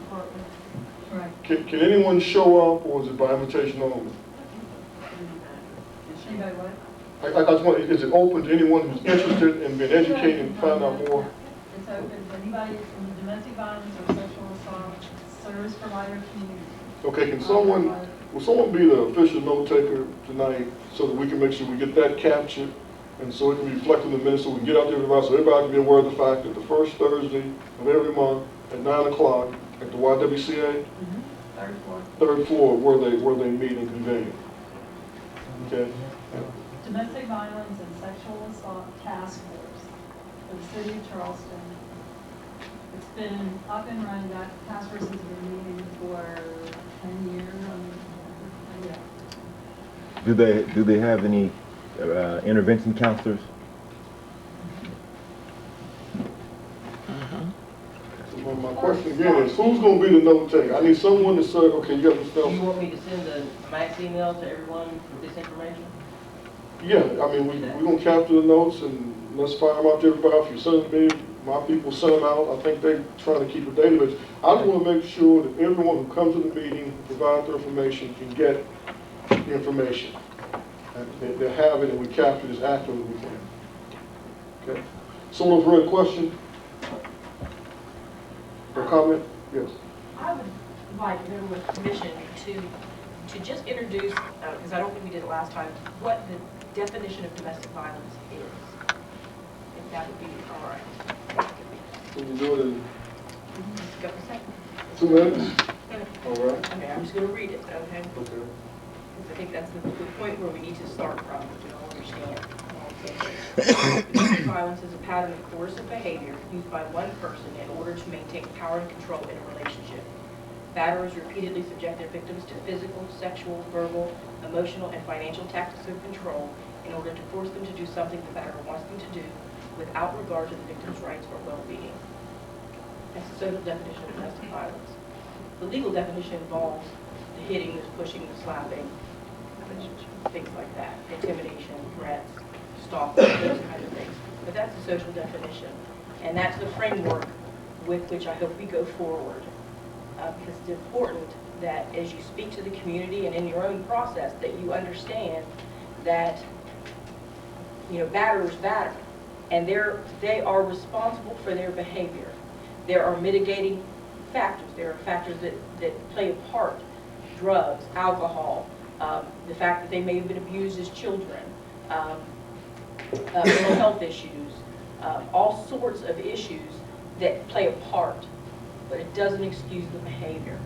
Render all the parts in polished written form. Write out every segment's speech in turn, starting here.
department. Right. Can anyone show up, or is it by invitation only? Anybody what? I just want, is it open to anyone who's interested in being educated and find out more? It's open to anybody from the domestic violence or sexual assault service provider community. Okay, will someone be the official note taker tonight so that we can make sure we get that captured and so it can be reflected in the minutes so we can get out there to everybody so everybody can be aware of the fact that the first Thursday of every month at 9 o'clock at the YWCA, third floor where they meet and convene. Okay. Domestic violence and sexual assault task force for the city of Charleston. It's been up and running. That task force has been meeting for 10 years. Yeah. Do they have any intervention counselors? So my question again is, who's going to be the note taker? I need someone to say, okay, you got to Do spell. you want me to send a mass email to everyone with this information? Yeah, I mean, we're going to capture the notes and let's fire them out to everybody. If you send them to me, my people send them out. I think they're trying to keep a database. I just want to make sure that everyone who comes to the meeting, provide their information, can get the information. And they have it and we capture it as accurately as we can. Okay? Someone have a question? Or comment? Yes. I would like, with permission, to just introduce, because I don't think we did it last time, what the definition of domestic violence is. If that would be all right. Can you do it in Go for a second. 2 minutes? All right. Okay, I'm just going to read it, okay? Okay. Because I think that's the point where we need to start from, we all understand. Domestic violence is a pattern of coercive behavior used by one person in order to maintain power and control in a relationship. Batterers repeatedly subject their victims to physical, sexual, verbal, emotional, and financial tactics of control in order to force them to do something the batterer wants them to do without regard to the victim's rights or well-being. That's the social definition of domestic violence. The legal definition involves the hitting, the pushing, the slapping, things like that, intimidation, threats, stalking, those kind of things. But that's the social definition. And that's the framework with which I hope we go forward. Because it's important that as you speak to the community and in your own process that you understand that, batterers batter. And they are responsible for their behavior. There are mitigating factors. There are factors that play a part. Drugs, alcohol, the fact that they may have been abused as children, mental health issues, all sorts of issues that play a part, but it doesn't excuse the behavior.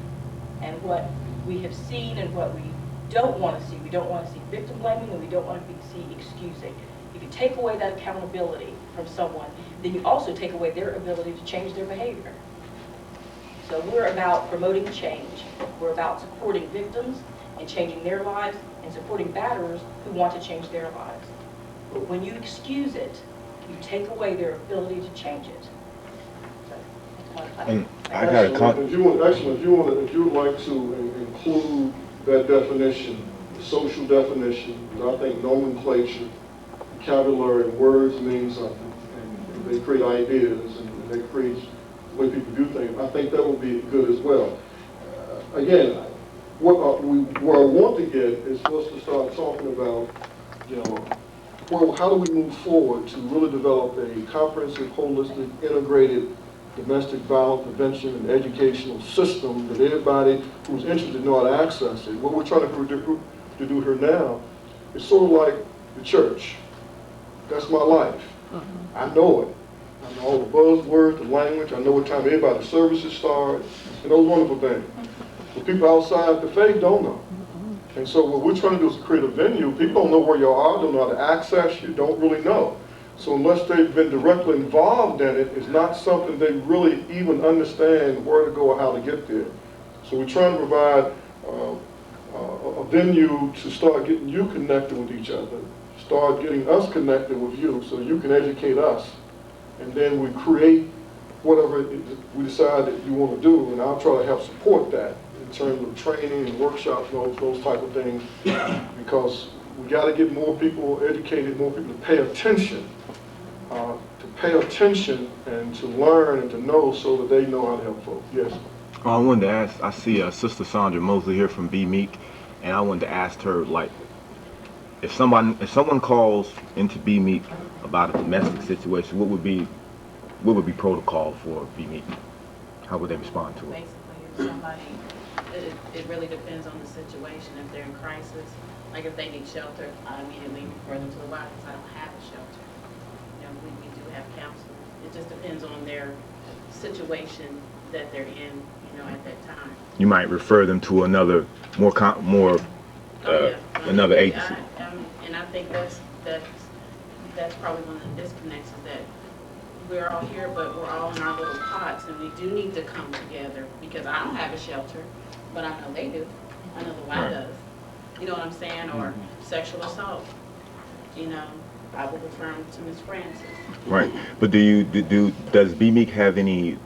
And what we have seen and what we don't want to see, we don't want to see victim blaming and we don't want to see excusing. If you take away that accountability from someone, then you also take away their ability to change their behavior. So we're about promoting change. We're about supporting victims and changing their lives and supporting batterers who want to change their lives. But when you excuse it, you take away their ability to change it. And I got a If you would like to include that definition, the social definition, because I think nomenclature, vocabulary, words mean something, and they create ideas and they create the way people do things. I think that would be good as well. Again, where I want to get is for us to start talking about, how do we move forward to really develop a comprehensive, holistic, integrated domestic violence prevention and educational system that everybody who's interested know how to access it. What we're trying to do here now is sort of like the church. That's my life. I know it. I know all the buzzwords, the language. I know what time everybody's services start, and those wonderful things. But people outside the faith don't know. And so what we're trying to do is create a venue. People don't know where you are, don't know how to access you, don't really know. So unless they've been directly involved in it, it's not something they really even understand where to go or how to get there. So we're trying to provide a venue to start getting you connected with each other, start getting us connected with you so you can educate us. And then we create whatever we decide that you want to do, and I'll try to help support that in terms of training and workshops, those type of things, because we got to get more people educated, more people to pay attention and to learn and to know so that they know how to help folks. Yes? I wanted to ask, I see Sister Sandra Mosley here from Be Meek, and I wanted to ask her, like, if someone calls into Be Meek about a domestic situation, what would be protocol for Be Meek? How would they respond to it? Basically, if somebody, it really depends on the situation. If they're in crisis, like if they need shelter, I immediately refer them to the Y because I don't have a shelter. You know, we do have counselors. It just depends on their situation that they're in, you know, at that time. You might refer them to another, another agency. And I think that's probably one of the disconnects is that we're all here, but we're all in our little pots, and we do need to come together because I don't have a shelter, but I know they do. I know the Y Right. does. You know what I'm saying? Or sexual assault. You know, I would refer them to Ms. Francis. Right. But does Be Meek have any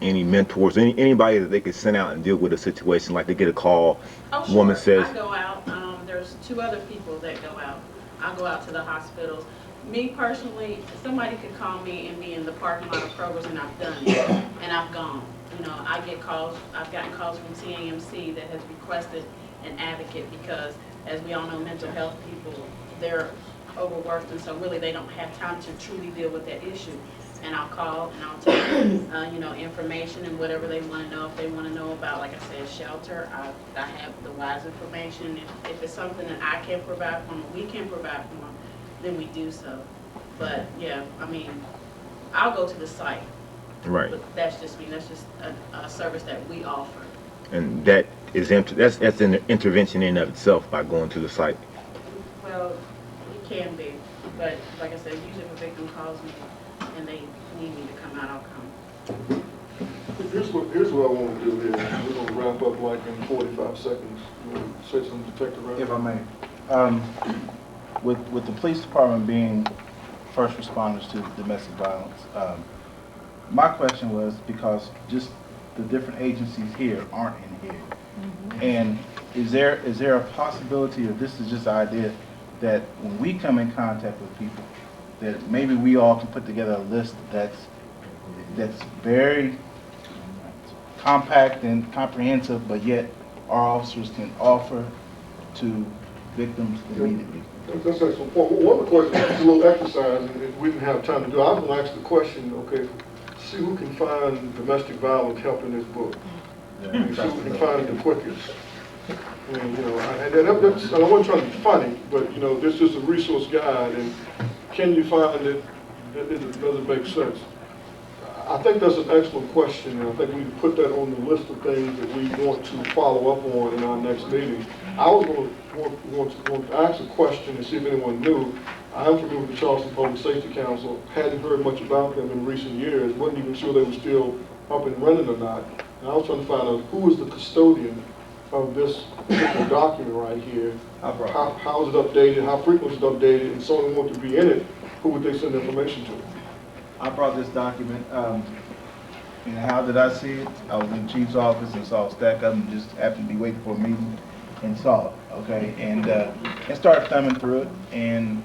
mentors, anybody that they could send out and deal with a situation, like they get a call, Oh, sure. woman says, I go out. There's 2 other people that go out. I go out to the hospitals. Me personally, somebody could call me and be in the parking lot of Kroger's, and I've done it, and I've gone. You know, I get calls. I've gotten calls from CAMC that has requested an advocate because, as we all know, mental health people, they're overworked, and so really they don't have time to truly deal with that issue. And I'll call and I'll take, you know, information and whatever they want to know. If they want to know about, like I said, shelter, I have the WISE information. If it's something that I can provide for them, or we can provide for them, then we do so. But yeah, I mean, I'll go to the site. right, But that's just me. That's just a service that we offer. and that's an intervention in and of itself by going to the site. Well, it can be, but like I said, usually if a victim calls me and they need me to come out, I'll come. Here's what I want to do here. We're going to wrap up like in 45 seconds. You want to say something, Detective Rev? If I may. With the police department being first responders to domestic violence, my question was because just the different agencies here aren't in here. And is there a possibility, or this is just an idea, that when we come in contact with people, that maybe we all can put together a list that's very compact and comprehensive, but yet our officers can offer to victims immediately? That's an excellent point. One of the questions, it's a little exercise, and we didn't have time to do. I was going to ask the question, okay, see who can find domestic violence help in this book. And see who can find it the quickest. And, you know, and I wasn't trying to be funny, but, you know, this is a resource guide, and can you find it? Does it make sense? I think that's an excellent question, and I think we can put that on the list of things that we want to follow up on in our next meeting. I was going to ask a question and see if anyone knew. I am familiar with the Charleston Public Safety Council. Hadn't heard much about them in recent years. Wasn't even sure they were still up and running or not. And I was trying to find out who is the custodian of this particular document right here. How is it updated? How frequently is it updated? And someone wants to be in it, who would they send information to? I brought this document, and how did I see it? I was in the chief's office and saw a stack of them, just happened to be waiting for a meeting and saw it, okay? And started thumbing through it, and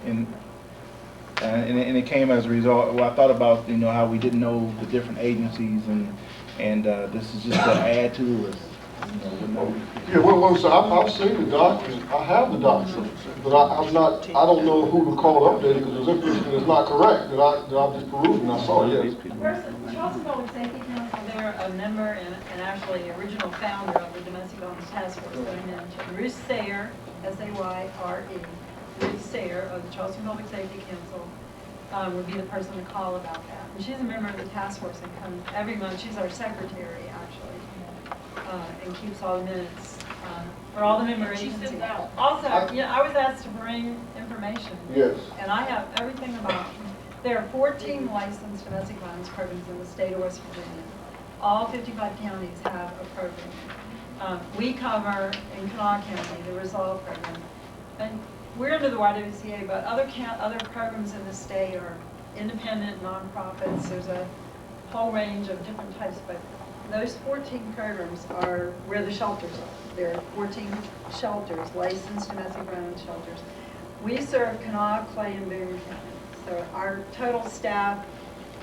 it came as a result. Well, I thought about, you know, how we didn't know the different agencies, and this is just to add to the list. You know, Yeah, well, so I've seen the document. I have the document, but I don't know who to call to update it because there's information that's not correct that I've just perused and I saw, yes. First, the Charleston Public Safety Council, they're a member and actually original founder of the Domestic Violence Task Force that I mentioned. Ruth Sayer, S-A-Y-R-E, Ruth Sayer of the Charleston Public Safety Council would be the person to call about that. And she's a member of the task force and comes every month. She's our secretary, actually, and keeps all the minutes for all the member She agencies. sends out. Also, I was asked to bring information. Yes. And I have everything about, there are 14 licensed domestic violence programs in the state of West Virginia. All 55 counties have a program. We cover, in Kanawha County, the Resolve program. And we're under the YWCA, but other programs in the state are independent nonprofits. There's a whole range of different types, but those 14 programs are where the shelters are. There are 14 shelters, licensed domestic violence shelters. We serve Kanawha, Clay, and Boone County. So our total staff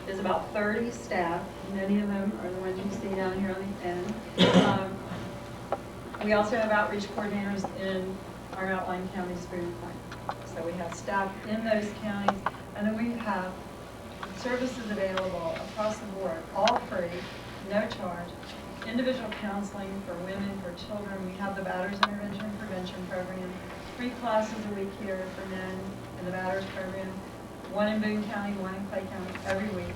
is about 30 staff. Many of them are the ones you see down here on the end. We also have outreach coordinators in our outlying counties food bank. So we have staff in those counties, and then we have services available across the board, all free, no charge. Individual counseling for women, for children. We have the Batters Intervention and Prevention Program. 3 classes a week here for men in the Batters Program. 1 in Boone County, 1 in Clay County every week.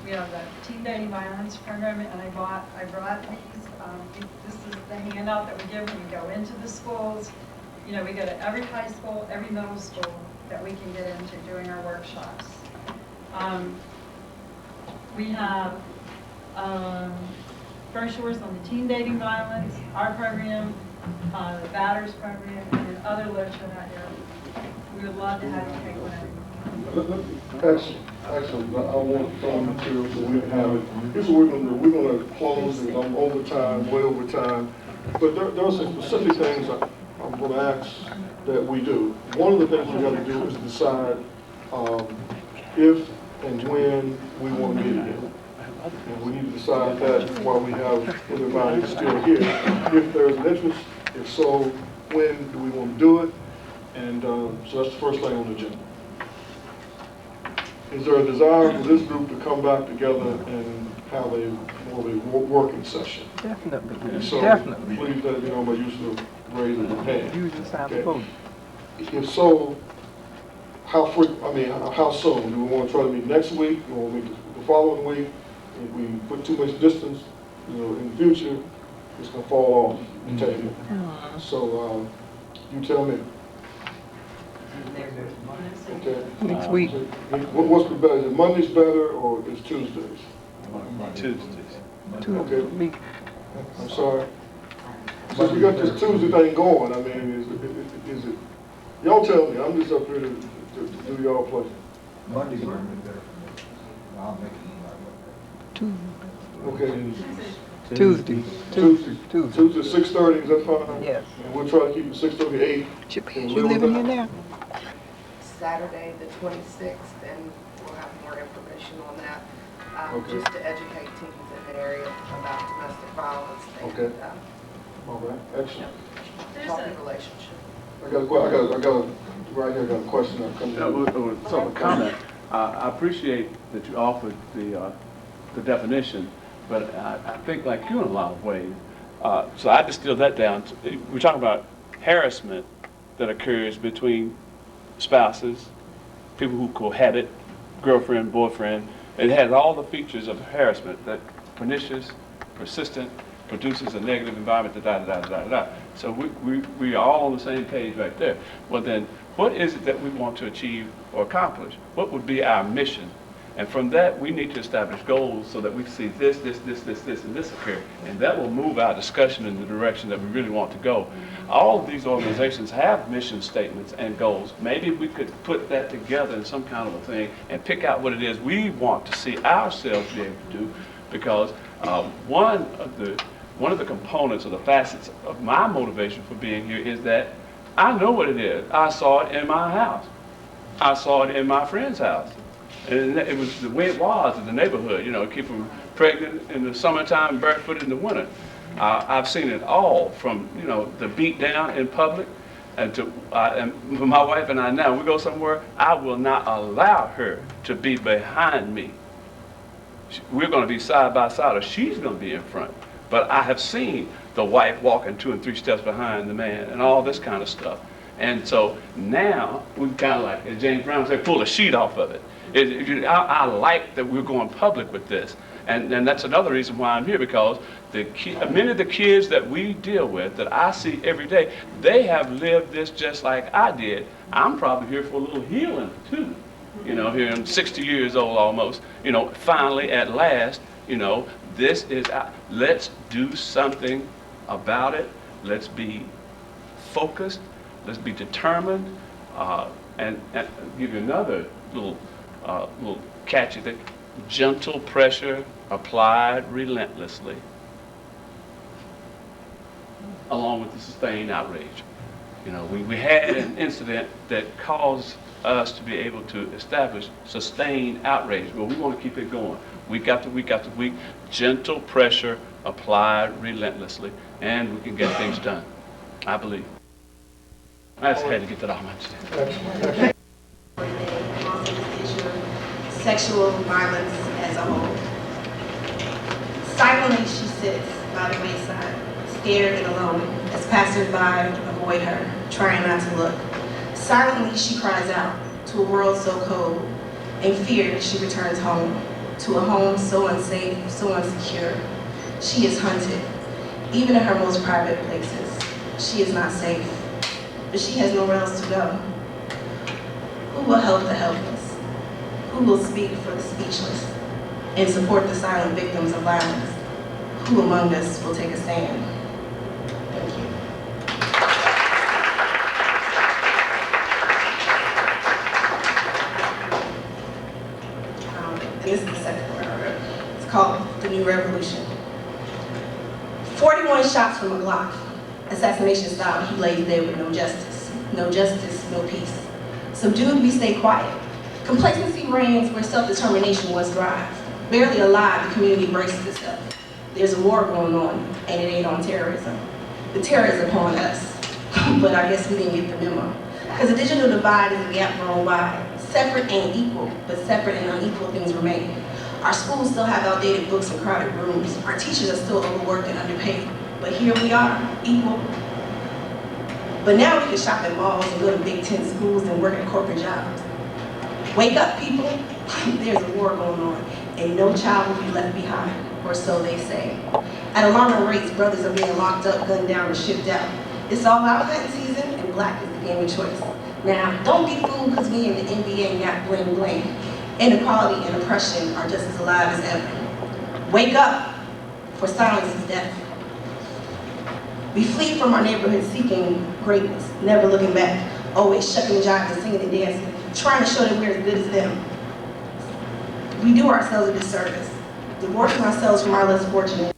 We have the Teen Dating Violence Program, and I brought these. This is the handout that we give when we go into the schools. You know, we go to every high school, every middle school that we can get into during our workshops. We have brochures on the teen dating violence, our program, the Batters program, and other literature in that area. We would love to have you take one. Actually, I want some material so we can have it. Here's what we're going to do. We're going to close, and I'm over time, way over time. But there are some specific things I'm going to ask that we do. One of the things we got to do is decide if and when we want to meet again. And we need to decide that while we have everybody still here. If there's an interest, if so, when do we want to do it? And so that's the first thing on the agenda. Is there a desire for this group to come back together and have a more of a working session? Definitely. So Definitely. please let me know by use of raising your hand. Use the sign Okay. vote. If so, how soon? Do we want to try to meet next week, or meet the following week? If we put too much distance, in the future, it's going to fall off the table. So you tell me. Okay. Next week. What's the better? Is it Mondays better, or is Tuesdays? Tuesday. Okay. I'm sorry. Since we got this Tuesday thing going, I mean, is it? Y'all tell me. I'm just up here to do y'all pleasure. Monday's better. I'll make it. Okay. Tuesday. Tuesday. Tuesday. 6:30. Is that fine? Yes. And we'll try to keep it 6:38. You living in there? Saturday, the 26th, and we'll have more information on that, Okay. just to educate teens in the area about domestic violence and Okay. All right. Excellent. healthy relationship. I got right here. I got a question. I'll come to. Sort of a comment. I appreciate that you offered the definition, but I think like you in a lot of ways. So I distill that down. We're talking about harassment that occurs between spouses, people who cohabit, girlfriend, boyfriend. It has all the features of harassment that pernicious, persistent, produces a negative environment, da. So we are all on the same page right there. Well then, what is it that we want to achieve or accomplish? What would be our mission? And from that, we need to establish goals so that we see this, and this occur. And that will move our discussion in the direction that we really want to go. All of these organizations have mission statements and goals. Maybe we could put that together in some kind of a thing and pick out what it is we want to see ourselves be able to do, because one of the components or the facets of my motivation for being here is that I know what it is. I saw it in my house. I saw it in my friend's house. And it was the way it was in the neighborhood, keep them pregnant in the summertime, barefooted in the winter. I've seen it all from, the beat down in public, and and my wife and I now, we go somewhere, I will not allow her to be behind me. We're going to be side by side, or she's going to be in front. But I have seen the wife walking 2 and 3 steps behind the man and all this kind of stuff. And so now we kind of like, as James Brown said, pull the sheet off of it. I like that we're going public with this. And that's another reason why I'm here, because many of the kids that we deal with, that I see every day, they have lived this just like I did. I'm probably here for a little healing too. Here I'm 60 years old almost. Finally at last, this is, let's do something about it. Let's be focused. Let's be determined. And give you another little catchy thing. Gentle pressure applied relentlessly, along with the sustained outrage. You know, we had an incident that caused us to be able to establish sustained outrage, but we want to keep it going. Week after week after week, gentle pressure applied relentlessly, and we can get things done, I believe. I just had to get that off my chest. Also this issue of sexual violence as a whole. Silently she sits by the wayside, scared and alone, as passersby avoid her, trying not to look. Silently she cries out to a world so cold. In fear she returns home, to a home so unsafe, so insecure. She is hunted, even in her most private places. She is not safe, but she has nowhere else to go. Who will help the helpless? Who will speak for the speechless and support the silent victims of violence? Who among us will take a stand? Thank you. And this is the second one I wrote. It's called The New Revolution. 41 shots from a Glock. Assassination style, he lays there with no justice. No justice, no peace. Subdued, we stay quiet. Complacency reigns where self-determination once thrived. Barely alive, the community braces itself. There's a war going on, and it ain't on terrorism. The terror is upon us, but I guess we didn't get the memo. Because the digital divide is a gap grown wide. Separate ain't equal, but separate and unequal things remain. Our schools still have outdated books and crowded rooms. Our teachers are still overworked and underpaid. But here we are, equal. But now we can shop at malls and go to Big Ten schools and work at corporate jobs. Wake up, people. There's a war going on, and no child will be left behind, or so they say. At alarming rates, brothers are being locked up, gunned down, and shipped out. It's all out hunting season, and black is the game of choice. Now, don't be fooled because we in the NBA got bling bling. Inequality and oppression are just as alive as ever. Wake up, for silence is death. We flee from our neighborhood seeking greatness, never looking back, always shucking and jiving, singing and dancing, trying to show that we're as good as them. We do ourselves a disservice, divorcing ourselves from our less fortunate.